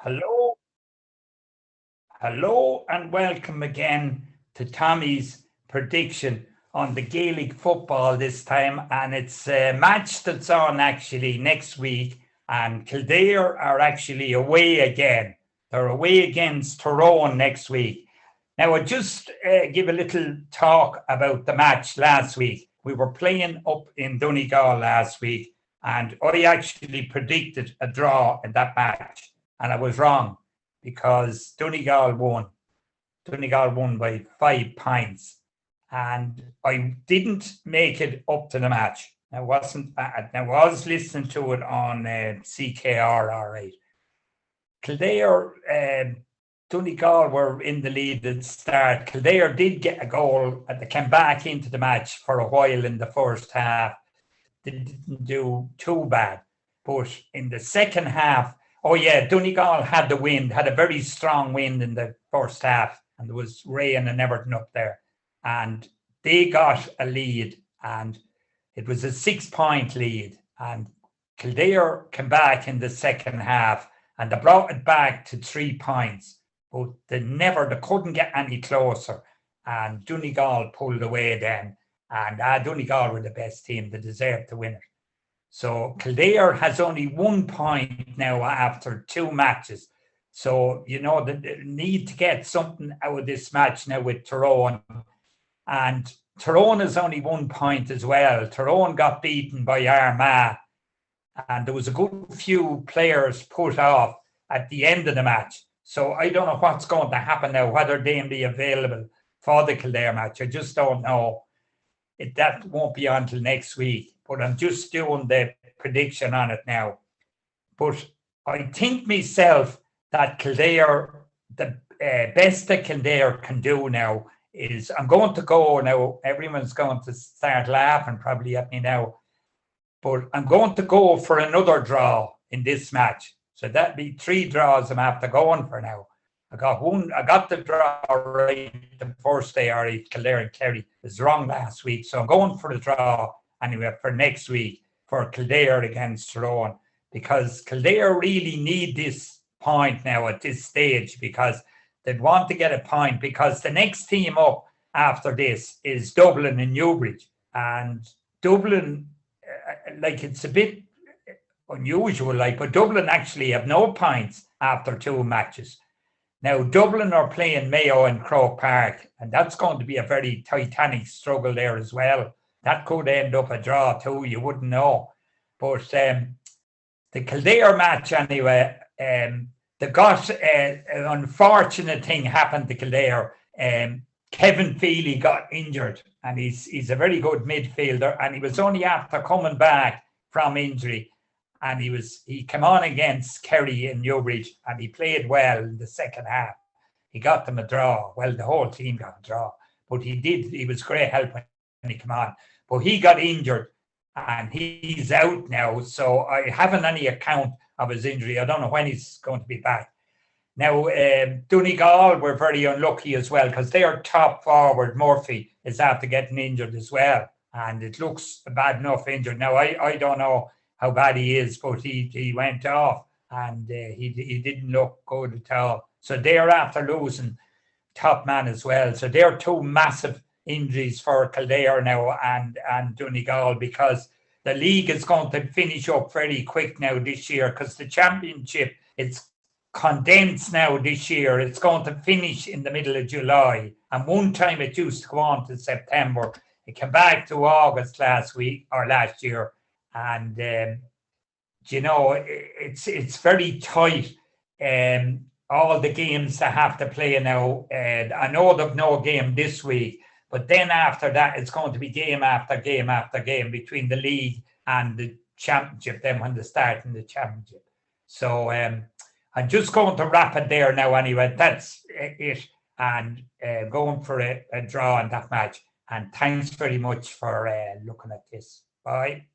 Hello, hello, and welcome again to Tommy's prediction on the Gaelic football this time. And it's a match that's on actually next week. And Kildare are actually away again. They're away against Tyrone next week. Now, I'll just give a little talk about the match last week. We were playing up in Donegal last week, and I actually predicted a draw in that match, and I was wrong because Donegal won. Donegal won by 5 points, and I didn't make it up to the match. I wasn't bad. Now, I was listening to it on CKR, all right. Kildare, Donegal were in the lead at the start. Kildare did get a goal and they came back into the match for a while in the first half. They didn't do too bad. But in the second half, oh yeah, Donegal had the wind, had a very strong wind in the first half, and there was rain and everything up there. And they got a lead, and it was a 6 point lead. And Kildare came back in the second half and they brought it back to 3 points. But they couldn't get any closer. And Donegal pulled away then. And Donegal were the best team. They deserved to win it. So Kildare has only 1 point now after 2 matches. So, they need to get something out of this match now with Tyrone. And Tyrone is only 1 point as well. Tyrone got beaten by Armagh. And there was a good few players put off at the end of the match. So I don't know what's going to happen now, whether they'll be available for the Kildare match. I just don't know. That won't be until next week. But I'm just doing the prediction on it now. But I think myself that Kildare, the best that Kildare can do now is, I'm going to go now. Everyone's going to start laughing probably at me now. But I'm going to go for another draw in this match. So that'd be 3 draws I'm after going for now. I got the draw right the first day, all right, Kildare and Kerry. It was wrong last week. So I'm going for the draw anyway for next week for Kildare against Tyrone, because Kildare really need this point now at this stage, because they'd want to get a point, because the next team up after this is Dublin and Newbridge. And Dublin, it's a bit unusual, but Dublin actually have no points after 2 matches. Now, Dublin are playing Mayo and Croke Park, and that's going to be a very titanic struggle there as well. That could end up a draw too, you wouldn't know. But the Kildare match anyway, they got an unfortunate thing happened to Kildare. Kevin Feely got injured, and he's a very good midfielder, and he was only after coming back from injury. And he came on against Kerry in Newbridge, and he played well in the second half. He got them a draw. Well, the whole team got a draw, but he was great help when he came on. But he got injured, and he's out now. So I haven't any account of his injury. I don't know when he's going to be back. Now, Donegal were very unlucky as well, because their top forward, Murphy, is after getting injured as well. And it looks bad enough injured. Now, I don't know how bad he is, but he went off, and he didn't look good at all. So they're after losing top man as well. So they're 2 massive injuries for Kildare now and Donegal, because the league is going to finish up very quick now this year, because the championship, it's condensed now this year. It's going to finish in the middle of July, and one time it used to go on to September. It came back to August last year. And it's very tight. All the games they have to play now. I know they've no game this week, but then after that, it's going to be game after game after game between the league and the championship. Then when they start in the championship, so I'm just going to wrap it there now. Anyway, that's it, and going for a draw in that match. And thanks very much for looking at this. Bye.